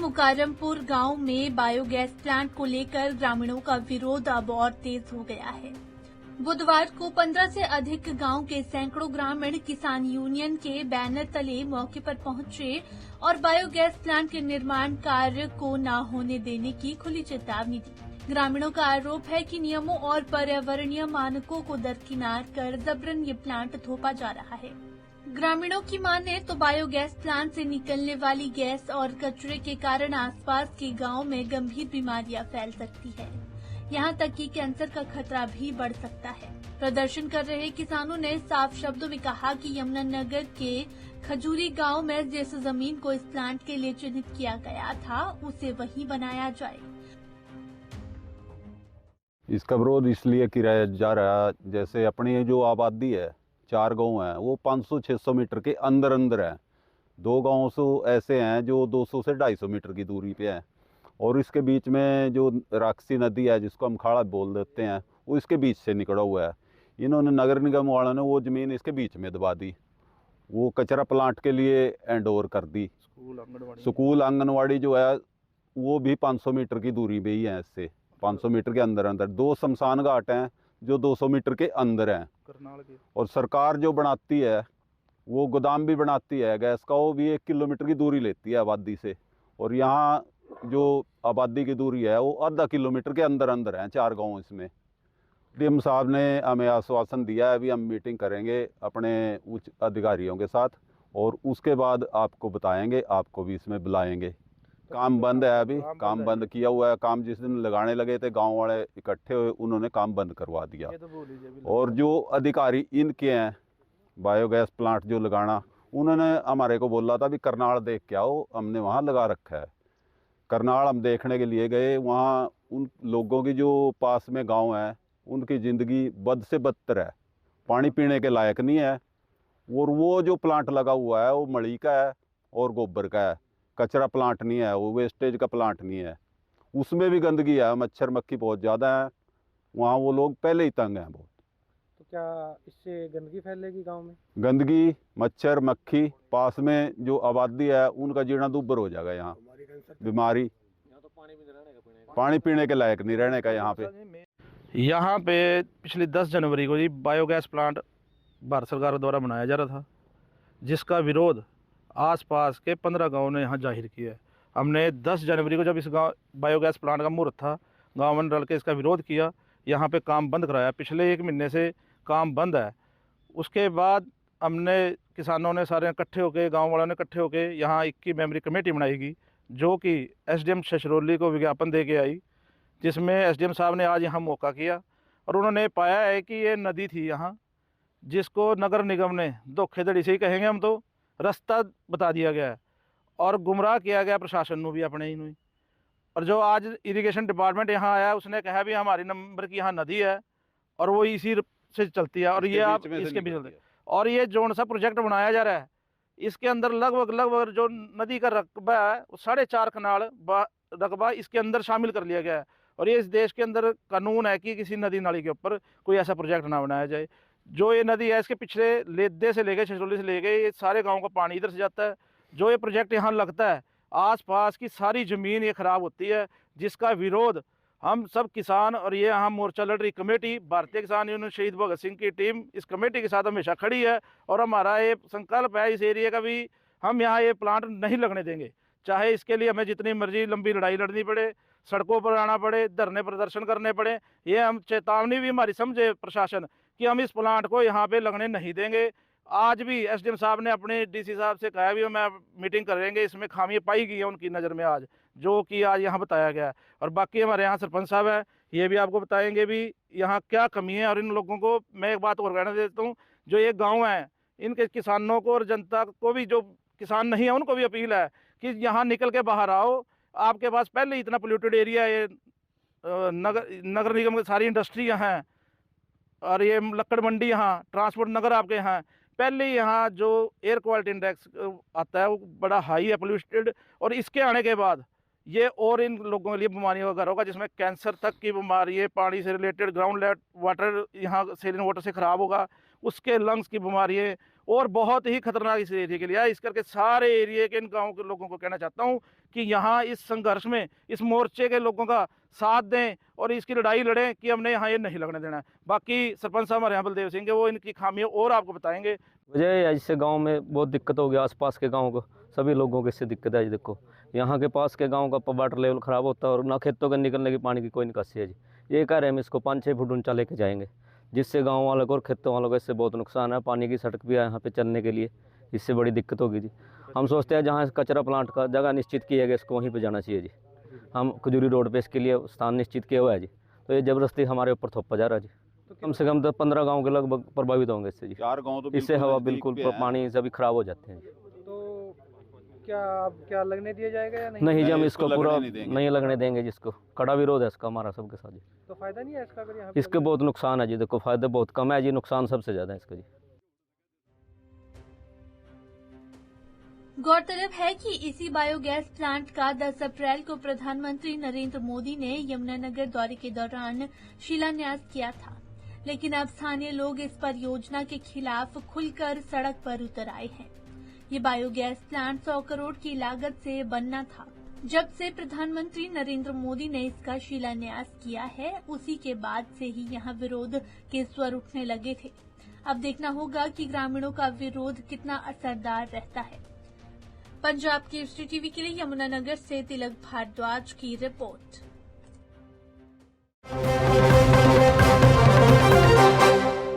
मुकारमपुर गांव में biogas plant को लेकर ग्रामीणों का विरोध अब और तेज हो गया है। बुधवार को 15 से अधिक गांव के सैकड़ों ग्रामीण किसान यूनियन के बैनर तले मौके पर पहुंचे और बायोगैस प्लांट के निर्माण कार्य को न होने देने की खुली चेतावनी दी। ग्रामीणों का आरोप है कि नियमों और पर्यावरणीय मानकों को दरकिनार कर जबरन ये प्लांट थोपा जा रहा है। ग्रामीणों की माने तो बायोगैस प्लांट से निकलने वाली गैस और कचरे के कारण आसपास के गांव में गंभीर बीमारियां फैल सकती है। यहां तक कि कैंसर का खतरा भी बढ़ सकता है। प्रदर्शन कर रहे किसानों ने साफ शब्दों में कहा कि यमुनानगर के खजूरी गांव में जिस जमीन को इस प्लांट के लिए चिन्हित किया गया था उसे वहीं बनाया जाए। इसका विरोध इसलिए किया जा रहा है, जैसे अपनी जो आबादी है 4 गांव हैं वो 500-600 मीटर के अंदर अंदर हैं। 2 गांव सो ऐसे हैं जो 200 से 250 मीटर की दूरी पे हैं और इसके बीच में जो राक्षसी नदी है जिसको हम खाड़ा बोल देते हैं वो इसके बीच से निकला हुआ है। इन्होंने नगर निगम वालों ने वो ज़मीन इसके बीच में दबा दी, वो कचरा प्लांट के लिए हैंड ओवर कर दी। स्कूल आंगनवाड़ी जो है वो भी 500 मीटर की दूरी पे ही है, इससे 500 मीटर के अंदर अंदर 2 शमशान घाट हैं जो 200 मीटर के अंदर हैं। और सरकार जो बनाती है वो गोदाम भी बनाती है गैस का, वो भी 1 किलोमीटर की दूरी लेती है आबादी से। और यहाँ जो आबादी की दूरी है वो आधा किलोमीटर के अंदर अंदर हैं 4 गांव। इसमें डीएम साहब ने हमें आश्वासन दिया है अभी हम मीटिंग करेंगे अपने उच्च अधिकारियों के साथ और उसके बाद आपको बताएंगे, आपको भी इसमें बुलाएंगे। काम बंद है, अभी काम बंद किया हुआ है। काम जिस दिन लगाने लगे थे गांव वाले इकट्ठे हुए, उन्होंने काम बंद करवा दिया। और जो अधिकारी इनके हैं बायोगैस प्लांट जो लगाना, उन्होंने हमारे को बोला था भी करनाल देख के आओ, हमने वहाँ लगा रखा है। करनाल हम देखने के लिए गए, वहाँ उन लोगों की जो पास में गाँव है उनकी ज़िंदगी बद से बदतर है, पानी पीने के लायक नहीं है। और वो जो प्लांट लगा हुआ है वो मड़ी का है और गोबर का है, कचरा प्लांट नहीं है, वो वेस्टेज का प्लांट नहीं है। उसमें भी गंदगी है, मच्छर मक्खी बहुत ज़्यादा है वहाँ, वो लोग पहले ही तंग हैं बहुत। तो क्या इससे गंदगी फैलेगी गांव में? गंदगी, मच्छर मक्खी, पास में जो आबादी है उनका जीना दुब्बर हो जाएगा। यहाँ बीमारी, पानी पीने के लायक नहीं रहने का यहाँ पे पिछली 10 जनवरी को जी बायोगैस प्लांट भारत सरकार द्वारा बनाया जा रहा था, जिसका विरोध आसपास के 15 गांवों ने यहाँ जाहिर किया है। हमने 10 जनवरी को जब इस गाँव बायोगैस प्लांट का मुहूर्त था, गाँव में डल के इसका विरोध किया, यहाँ पे काम बंद कराया। पिछले 1 महीने से काम बंद है। उसके बाद हमने किसानों ने सारे इकट्ठे होकर, गाँव वालों ने इकट्ठे होकर यहाँ 21 मेंबरी कमेटी बनाएगी, जो कि एसडीएम छछरौली को विज्ञापन दे के आई, जिसमें एसडीएम साहब ने आज यहाँ मौका किया और उन्होंने पाया है कि ये नदी थी यहाँ, जिसको नगर निगम ने धोखेधड़ी से ही कहेंगे हम तो रास्ता बता दिया गया है और गुमराह किया गया प्रशासन को भी अपने ही। और जो आज इरिगेशन डिपार्टमेंट यहाँ आया उसने कहा भी हमारी नंबर की यहाँ नदी है और वो इसी से चलती है और ये आप इसके भी चलते। और ये जो सा प्रोजेक्ट बनाया जा रहा है इसके अंदर लगभग जो नदी का रकबा है वो 4.5 कनाल रकबा इसके अंदर शामिल कर लिया गया है। और ये इस देश के अंदर कानून है कि किसी नदी नाली के ऊपर कोई ऐसा प्रोजेक्ट ना बनाया जाए। जो ये नदी है इसके पिछले लेदे से लेके छछरौली से लेके ये सारे गाँव का पानी इधर से जाता है। जो ये प्रोजेक्ट यहाँ लगता है आसपास की सारी ज़मीन ये ख़राब होती है, जिसका विरोध हम सब किसान और ये यहाँ मोर्चा लड़ रही कमेटी भारतीय किसान यूनियन शहीद भगत सिंह की टीम इस कमेटी के साथ हमेशा खड़ी है। और हमारा ये संकल्प है इस एरिया का भी, हम यहाँ ये प्लांट नहीं लगने देंगे, चाहे इसके लिए हमें जितनी मर्जी लंबी लड़ाई लड़नी पड़े, सड़कों पर आना पड़े, धरने प्रदर्शन करने पड़े। ये हम चेतावनी भी हमारी समझे प्रशासन कि हम इस प्लांट को यहाँ पे लगने नहीं देंगे। आज भी एसडीएम साहब ने अपने डीसी साहब से कहा भी मैं मीटिंग करेंगे, इसमें खामियां पाई गई है उनकी नज़र में आज, जो कि आज यहाँ बताया गया है। और बाकी हमारे यहाँ सरपंच साहब है, ये भी आपको बताएंगे भी यहाँ क्या कमी है। और इन लोगों को मैं एक बात और कहना देता हूँ, जो ये गाँव हैं इनके किसानों को और जनता को भी, जो किसान नहीं है उनको भी अपील है कि यहाँ निकल के बाहर आओ। आपके पास पहले ही इतना पोल्यूटेड एरिया है, नगर निगम की सारी इंडस्ट्रियाँ हैं और ये लक्कड़ मंडी यहाँ ट्रांसपोर्ट नगर आपके यहाँ, पहले यहाँ जो एयर क्वालिटी इंडेक्स आता है वो बड़ा हाई है पोल्यूटेड। और इसके आने के बाद ये और इन लोगों के लिए बीमारियों का घर होगा, जिसमें कैंसर तक की बीमारी है, पानी से रिलेटेड, ग्राउंड वाटर यहाँ सेलिन वाटर से ख़राब होगा, उसके लंग्स की बीमारी है और बहुत ही खतरनाक इस एरिया के लिए है। इस करके सारे एरिया के इन गाँव के लोगों को कहना चाहता हूँ कि यहाँ इस संघर्ष में इस मोर्चे के लोगों का साथ दें और इसकी लड़ाई लड़ें कि हमने यहाँ ये नहीं लगने देना है। बाकी सरपंच साहब हमारे यहाँ बलदेव सिंह है, वो इनकी खामियाँ और आपको बताएंगे। वजह है इससे गांव में बहुत दिक्कत हो गया। आसपास के गांव को सभी लोगों को इससे दिक्कत है जी। देखो यहाँ के पास के गांव का वाटर लेवल ख़राब होता है और ना खेतों के निकलने की पानी की कोई निकासी है जी। ये कह रहे हैं हम इसको 5-6 फुट ऊंचा लेके जाएंगे, जिससे गांव वालों को और खेतों वालों को इससे बहुत नुकसान है। पानी की सड़क भी है यहाँ पे चलने के लिए, इससे बड़ी दिक्कत होगी जी। हम सोचते हैं जहाँ कचरा प्लांट का जगह निश्चित किया गया इसको वहीं पर जाना चाहिए जी। हम खजूरी रोड पर इसके लिए स्थान निश्चित किया हुआ है जी, तो ये ज़बरदस्ती हमारे ऊपर थोपा जा रहा है जी। कम से कम 15 गांव के लगभग प्रभावित होंगे इससे जी। 4 गांव तो इससे हवा बिल्कुल पानी सभी खराब हो जाते हैं। तो क्या लगने दिया जाएगा या नहीं? नहीं जी, हम इसको इसको पूरा नहीं लगने देंगे जिसको कड़ा विरोध है इसका हमारा सबके साथ जी। तो फायदा नहीं है इसका अगर यहाँ पे इसके बहुत नुकसान है जी। देखो फायदे बहुत कम है जी, नुकसान सबसे ज़्यादा है इसका जी। गौरतलब है कि इसी बायोगैस प्लांट का 10 अप्रैल को प्रधानमंत्री नरेंद्र मोदी ने यमुनानगर दौरे के दौरान शिलान्यास किया था, लेकिन अब स्थानीय लोग इस परियोजना के खिलाफ खुलकर सड़क पर उतर आए हैं। ये बायोगैस प्लांट 100 करोड़ की लागत से बनना था। जब से प्रधानमंत्री नरेंद्र मोदी ने इसका शिलान्यास किया है, उसी के बाद से ही यहाँ विरोध के स्वर उठने लगे थे। अब देखना होगा कि ग्रामीणों का विरोध कितना असरदार रहता है। पंजाब केसरी टीवी के लिए यमुनानगर से तिलक भारद्वाज की रिपोर्ट।